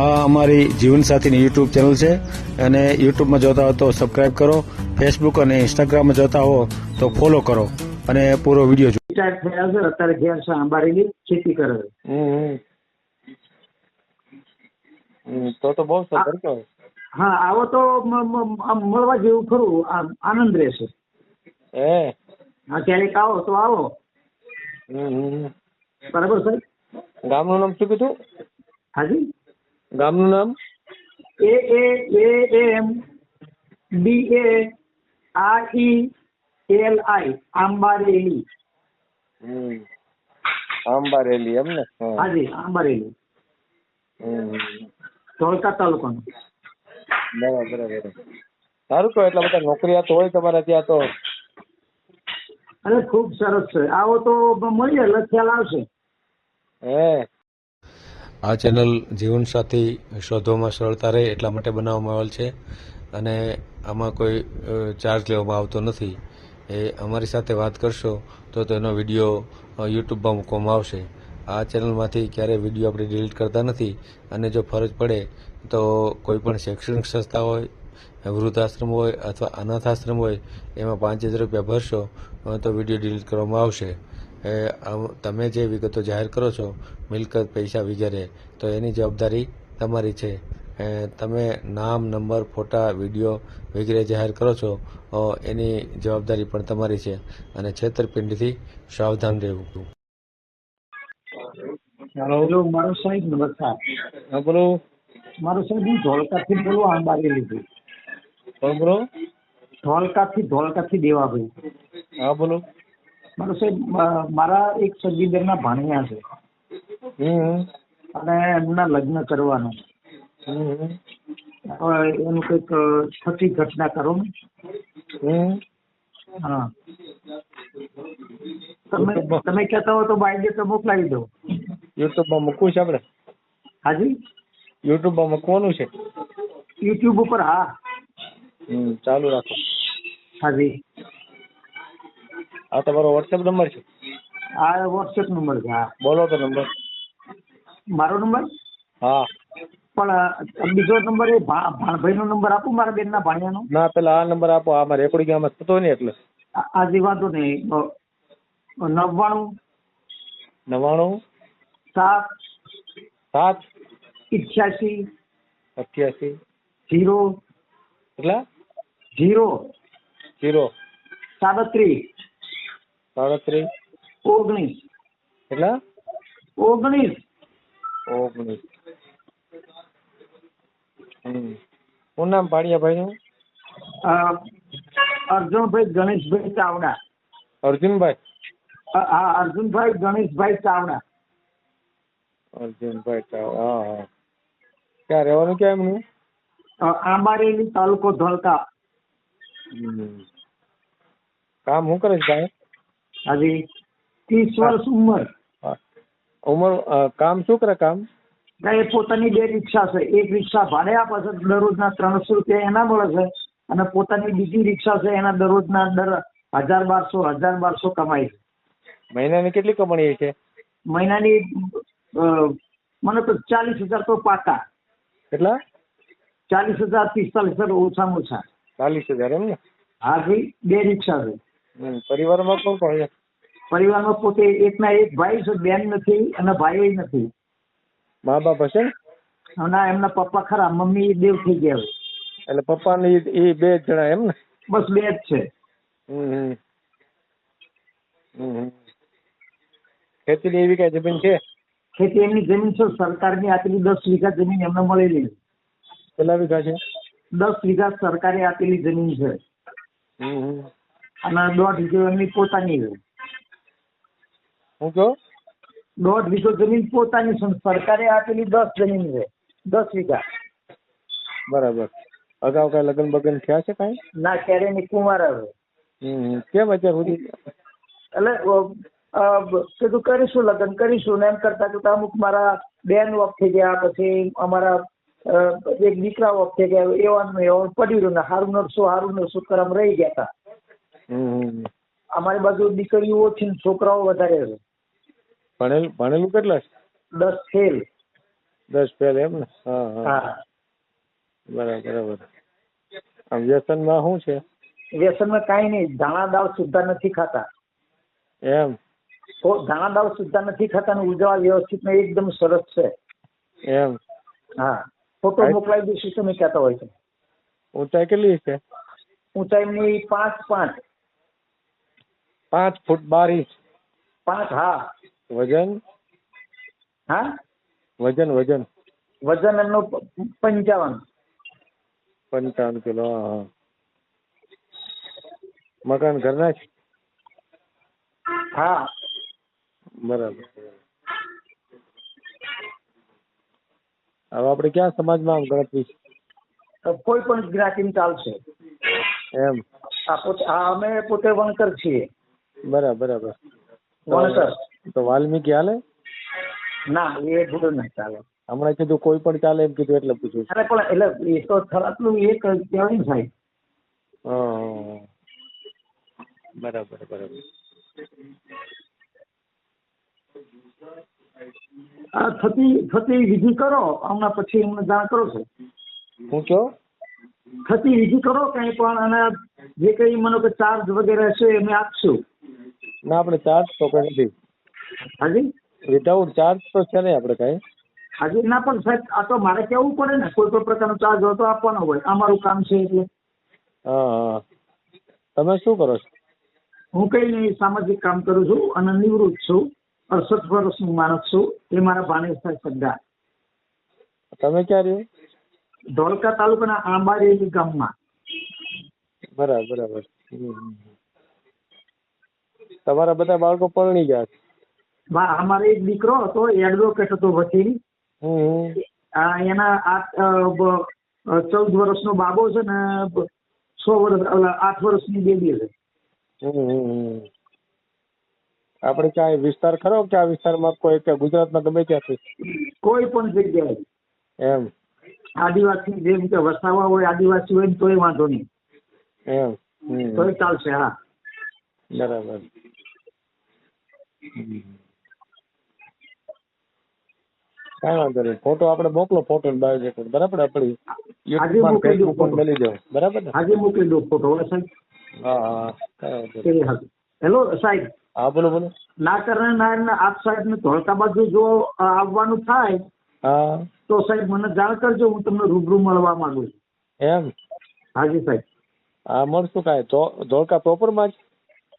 આ અમારી જીવનસાથીની YouTube channel છે અને યુટ્યુબમાં જોતા હો તો સબસ્ક્રાઇબ કરો, ફેસબુક અને ઇન્સ્ટાગ્રામમાં જોતા હો તો ફોલો કરો અને પૂરો વિડીયો જુઓ. રિટાયર થયા છે, અત્યારે ઘેર છે, આંબારેલી ખેતી કરે છે. તો બહુ સરસ કહેવાય. હા, આવો તો મળવા જેવું ખરું, આનંદ રહેશે. હા, ક્યારેક આવો તો આવો. બરાબર સાહેબ. ગામનું નામ શું કીધું? હાજી, ગામનું નામ AAMBARELI આંબારેલી. આંબારેલી એમ ને? હાજી, આંબારેલી, ધોળકા તાલુકાનું. બરાબર. સારું કહો, એટલા બધા નોકરિયાત હોય તમારા ત્યાં તો. અરે ખૂબ સરસ છે, આવો તો મળીએ એટલે ખ્યાલ આવશે. આ ચેનલ જીવનસાથી શોધવામાં સરળતા રહે એટલા માટે બનાવવામાં આવેલ છે અને આમાં કોઈ ચાર્જ લેવામાં આવતો નથી. એ અમારી સાથે વાત કરશો તો તેનો વિડીયો યુટ્યુબમાં મૂકવામાં આવશે. આ ચેનલમાંથી ક્યારેય વિડીયો આપણે ડિલીટ કરતા નથી અને જો ફરજ પડે તો કોઈ પણ શૈક્ષણિક સંસ્થા હોય, વૃદ્ધાશ્રમ હોય અથવા અનાથ આશ્રમ હોય એમાં 5000 રૂપિયા ભરશો તો વિડીયો ડિલીટ કરવામાં આવશે. તમે જે વિગતો જાહેર કરો છો, મિલકત, પૈસા વગેરે, તો એની જવાબદારી તમારી છે. તમે નામ, નંબર, ફોટા, વિડીયો વગેરે જાહેર કરો છો એની જવાબદારી પણ તમારી છે અને છેતરપિંડીથી સાવધાન રહેવું. હેલો, મારો સાહેબ નમસ્કાર. બોલો. મારો સાહેબ, હું ધોળકાથી બોલું, આંબારેલીથી. બોલો. ધોળકાથી દેવાભાઈ. હા, બોલો. મારો સાહેબ, મારા એક સગીરના ભાણિયા છે અને એમના લગ્ન કરવાના. એનું કંઈક છઠ્ઠી ઘટના કરો ને. હા, તમે કહેતા હો તો બાયોડેટા મોકલાવી દો. યુટ્યુબમાં મૂકવું છે આપણે? હાજી, યુટ્યુબમાં મૂકવાનું છે? યુટ્યુબ ઉપર. હા, ચાલુ રાખો. હાજી, આ તમારો વોટ્સએપ નંબર છે? આ વોટ્સએપ નંબર છે. હા, બોલો તો નંબર. મારો નંબર? હા. પણ બીજો નંબર એ ભાણભાઈનો નંબર આપું, મારા બેનના ભાણિયાનો? ના, પેલા આ નંબર આપો. આમાં રેકોર્ડિંગ આમાં થતો નહીં એટલે. આજે વાંધો નહીં. 99 7 7 88 88 0 કેટલા? 0 0 37 37 19 કેટલા? 19. શું નામ ભાણિયા ભાઈનું? અર્જુનભાઈ ગણેશભાઈ ચાવડા. અર્જુનભાઈ? હા, અર્જુનભાઈ ગણેશભાઈ ચાવડા. અર્જુનભાઈ ચાવડા. હા. ક્યાં રહેવાનું, ક્યાં એમનું? આંબારેલી, તાલુકો ધોળકા. કામ શું કરે છે ભાઈ? હાજી, 30 વર્ષ ઉંમર. કામ શું કરે? કામ એ પોતાની 2 રિક્ષા છે. એક રિક્ષા ભાડે આપે છે, દરરોજના 300 રૂપિયા એના મળે છે, અને પોતાની બીજી રિક્ષા છે એના દરરોજના 1000-1200 કમાય છે. મહિનાની કેટલી કમાણી છે? મહિનાની મને તો 40,000 તો પાકા. કેટલા? 40,000-45,000 ઓછામાં ઓછા. 40,000 એમ ને? હાજી, 2 રિક્ષા છે. પરિવારમાં કોણ કોણ છે? પરિવારમાં પોતે એકના એક ભાઈ છે, બેન નથી અને ભાઈ નથી. મા બાપ હશે? ના, એમના પપ્પા ખરા, મમ્મી દેવ થઈ ગયા. એટલે પપ્પા ને એ 2 જણા એમ ને? બસ 2 જ છે. ખેતીની એવી કઈ જમીન છે? ખેતી એમની જમીન છે, સરકારની આપેલી 10 વીઘા જમીન એમને મળેલી. કેટલા વીઘા છે? 10 વીઘા સરકારે આપેલી જમીન છે અને 1.5 વીઘો એમની પોતાની છે. શું કહો? 1.5 વીઘો જમીન પોતાની છે, સરકારે આપેલી 10 જમીન છે, 10 વીઘા. બરાબર. અગાઉ કઈ લગ્ન બગન થયા છે કઈ? ના, ક્યારે ની કુંવાર આવે. કેમ અત્યાર સુધી? એટલે કીધું કરીશું લગ્ન કરીશું ને એમ કરતા કરતા અમુક મારા બેન ઓફ થઈ ગયા, પછી અમારા એક દીકરા ઓફ થઈ ગયા, એવાનું પડ્યું રહ્યું ને હારું નરસું કરમ રહી ગયા હતા. અમારી બાજુ દીકરીઓ ઓછી ને છોકરાઓ વધારે છે. ભણેલું કેટલા છે? 10 ફેલ. 10 ફેલ એમ ને? હા હા હા. બરાબર બરાબર. આમ વ્યસનમાં શું છે? વ્યસનમાં કાંઈ નહીં, ધાણા દાળ સુદ્ધા નથી ખાતા. એમ ધાણા દાળ સુદ્ધા નથી ખાતા ને ઉજવા વ્યવસ્થિત ને એકદમ સરસ છે. એમ હા, ફોટો મોકલાવી દઈશું, તમે કહેતા હોય તો. ઊંચાઈ કેટલી છે? ઊંચાઈની 5'5". 5 ફૂટ 12 ઇંચ. 5, હા. વજન? હા, વજન વજન વજન એમનું 55. 55 કિલો. હા હા. મકાન ઘરના જ? હા. બરાબર. હવે આપણે ક્યાં સમાજમાં આમ ગણતરી છે? કોઈ પણ જ્ઞાતિનું ચાલશે. એમ અમે પોતે વણકર છીએ. બરાબર બરાબર. વણકર. તો વાલ્મીકી હાલે? ના, એ બધું નહીં ચાલે. હમણાં કીધું કોઈ પણ ચાલે એમ કીધું એટલે પૂછું છું. અરે પણ એટલે એ તો આટલું એક કહેવાય ને સાહેબ. હા બરાબર બરાબર. આ થતી વિધિ કરો, હમણાં પછી અમને જાણ કરો છો. શું કહો? થતી વિધિ કરો કંઈ પણ, અને જે કંઈ મને કે ચાર્જ વગેરે છે અમે આપશું. ના, આપણે ચાર્જ તો કઈ નથી. હાજી વિધાઉટ ચાર્જ તો છે નહીં આપણે કઈ. હાજી ના, પણ સાહેબ આ તો મારે કહેવું પડે ને, કોઈ પણ પ્રકારનો ચાર્જ હોય તો આપવાનો હોય, અમારું કામ છે એટલે. હા હા. તમે શું કરો છો? હું કઈ નહીં, સામાજિક કામ કરું છું અને નિવૃત્ત છું. 68 વર્ષનું માણસ છું. એ મારા ભાણેજ થાય સગા. તમે ક્યાં રહ્યો? ધોળકા તાલુકાના આંબારેલી ગામમાં. બરાબર બરાબર. તમારા બધા બાળકો પરણી ગયા છે? અમારે એક દીકરો હતો, એડવોકેટ હતો, વકીલ. એના 14 વર્ષનો બાબો છે ને 8 વર્ષની બેબી છે. આપણે ક્યાંય વિસ્તાર ખરો કે આ વિસ્તારમાં કોઈ કે ગુજરાતમાં ગમે ત્યાંથી? કોઈ પણ જગ્યાએ. એમ આદિવાસી જેમ કે વસાવા હોય, આદિવાસી હોય તોય વાંધો નહીં, એમ તોય ચાલશે. હા, બરાબર. કાંઈ વાંધો નહીં. ફોટો આપણે મોકલો, ફોટો બાયોડેટા. બરાબર. આપણી આજે યુટ્યુબમાં મોકલી દો ફેસબુક ફોટો. મળી જાવ. બરાબર ને? આજે મોકલી દો ફોટો. હવે સાહેબ. હા હા. કાંઈ વાંધો નહીં. હેલો સાહેબ. હા બોલો બોલો. ના કરનાર આપ સાહેબ ને ધોળકા બાજુ જો આવવાનું થાય હા તો સાહેબ મને જાણ કરજો, હું તમને રૂબરૂ મળવા માંગુ છું. એમ? હાજી સાહેબ. હા મળશું. કાંઈ ધોળકા પ્રોપરમાં જ?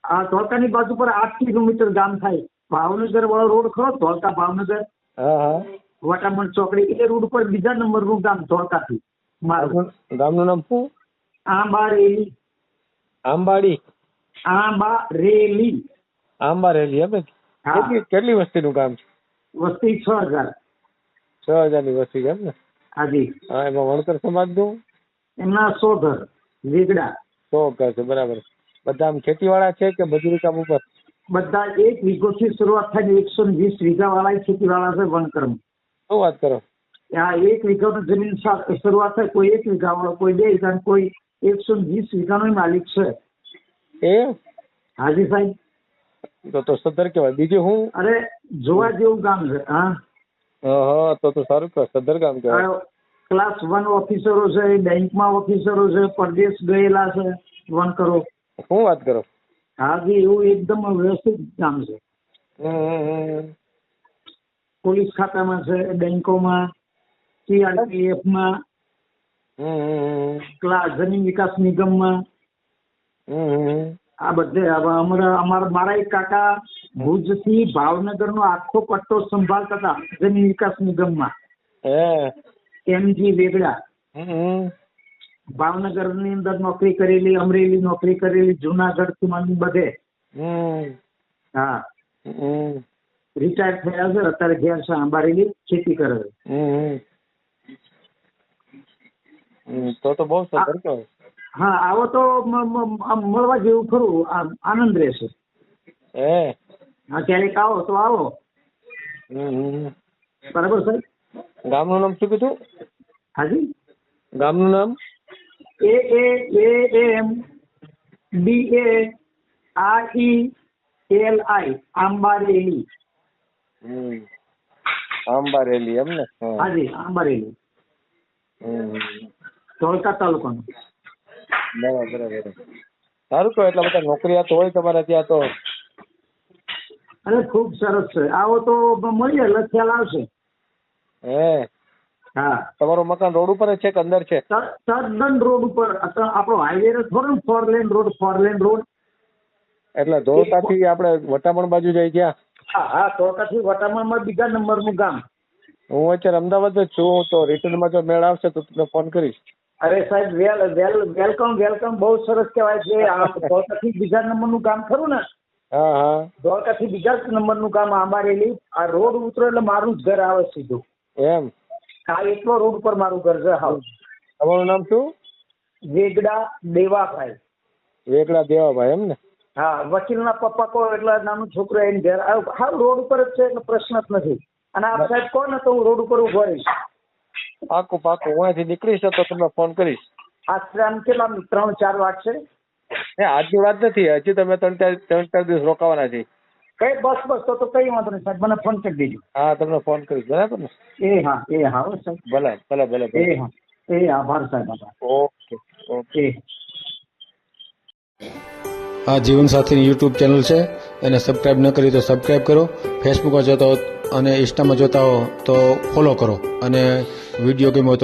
આ ધોળકાની બાજુ પર 8 કિલોમીટર ગામ થાય. ભાવનગર વાળો રોડ ખરો, ધોળકા ભાવનગર, હા હા. વટામણ ચોકડી, એ રોડ પર બીજા નંબરનું ગામ ધોળકાથી મારું. ગામનું નામ શું? આંબારેલી. આંબાડી? આંબારેલી. આંબારેલી એમ ને? હા. કેટલી વસ્તીનું ગામ છે? વસ્તી 6000. 6000 ની વસ્તી એમ ને? હાજી. હા. એમાં વણકર સમાજનું? એમના 100 ઘર વેગડા. 100 ઘર છે. બરાબર. બધા આમ ખેતીવાળા છે કે મજૂરી કામ ઉપર? બધા 1 વીઘોથી શરૂઆત થાય, 120 વીઘા વાળા ખેતીવાળા છે વણકરમાં. શું વાત કરો? આ 1 વીઘાની જમીન શરૂઆત થાય, કોઈ 1 વીઘા વાળો, કોઈ 2 વીઘા, કોઈ 120 વીઘાનો માલિક છે. એ? હાજી સાહેબ. તો સદ્ધર કહેવાય. બીજું હું? અરે જોવા જેવું ગામ છે. હા હા. તો સારું કહેવાય. સદ્ધર ગામ કહેવાય. ક્લાસ 1 ઓફિસરો છે, બેંકમાં ઓફિસરો છે, પરદેશ ગયેલા છે વણકરો. શું વાત કરો? હાજી, એવું એકદમ વ્યવસ્થિત ગામ છે. પોલીસ ખાતામાં છે, બેંકોમાં, CRPFમાં, જમીન વિકાસ નિગમમાં, આ બધે. મારા એક કાકા ભુજથી ભાવનગરનો આખો પટ્ટો સંભાળતા હતા જમીન વિકાસ નિગમમાં. MG વેગડા. ભાવનગરની અંદર નોકરી કરેલી, અમરેલી નોકરી કરેલી, જુનાગઢ થી માંડી બધે. હા. રિટાયર થયા છે, અત્યારે ઘેર છે આંબારેલી, ખેતી કરે છે. તો બહુ સદ્ધર કહેવાય. હા, આવો તો મળવા જેવું ખરું, આનંદ રહેશે. હા, ક્યારેક આવો તો આવો. બરાબર સાહેબ. ગામનું નામ શું કીધું? હાજી. ગામનું નામ? AAMBARELI, આંબારેલી. આંબારેલી એમ ને? હા. હાજી આંબારેલી, હમ. ધોળકા તાલુકાનું. બરાબર બરાબર. સારું કહેવાય, એટલા બધા નોકરિયાત હોય તમારે ત્યાં તો. અરે ખૂબ સરસ છે, આવો તો મળીએ એટલે ખ્યાલ આવશે. હે, હા તમારું મકાન રોડ ઉપર જ છે કે અંદર છે? તદ્દન રોડ ઉપર, આપણો હાઈવે થોડો ને 4 લેન રોડ, 4 લેન રોડ. એટલે ધોળકાથી આપણે વટામણ બાજુ જઈ ગયા. હા હા, ધોળકાથી વટામણમાં બીજા નંબરનું ગામ. હું અત્યારે અમદાવાદ જ છું, તો રિટર્નમાં જો મેળ આવશે તો તમને ફોન કરીશ. અરે સાહેબ વેલકમ, બહુ સરસ કહેવાય છે. આ ધોળકાથી બીજા નંબરનું ગામ ખરું ને? હા હા. ધોળકાથી બીજા નંબરનું ગામ આંબારેલી. આ રોડ ઉતરો એટલે મારું જ ઘર આવે સીધું. એમ? હા, એટલો રોડ ઉપર મારું ઘર છે. હા. તમારું નામ શું? વેગડા દેવાભાઈ. વેગડા દેવાભાઈ એમ ને? હા, વકીલના પપ્પા કહો એટલે નાનું છોકરો એને ઘેર આવ્યું. હા, રોડ ઉપર જ છે એટલે પ્રશ્ન જ નથી. અને આપ સાહેબ કહો ને તો હું રોડ ઉપર ઉભો રહીશ. પાકું પાકું, હું અહીંથી નીકળીશ તો તમને ફોન કરીશ. આશરે આમ કેટલા 3-4 વાગશે? આજની વાત નથી, હજી તમે 3-4 દિવસ રોકાવાના છે. કઈ બસ તો કઈ વાંધો નહીં સાહેબ, મને ફોન કરી દેજો. હા, તમને ફોન કરીશ, બરાબર ને? એ હા હો સાહેબ. ભલે ભલે ભલે ભલે. આભાર સાહેબ, આભાર. Okay okay. આ જીવનસાથીની યુટ્યુબ ચેનલ છે, એને સબસ્ક્રાઈબ ન કરી તો સબસ્ક્રાઈબ કરો. ફેસબુકમાં જોતા હો અને ઇન્સ્ટામાં જોતા હો તો ફોલો કરો, અને વિડીયો ગમ્યો તો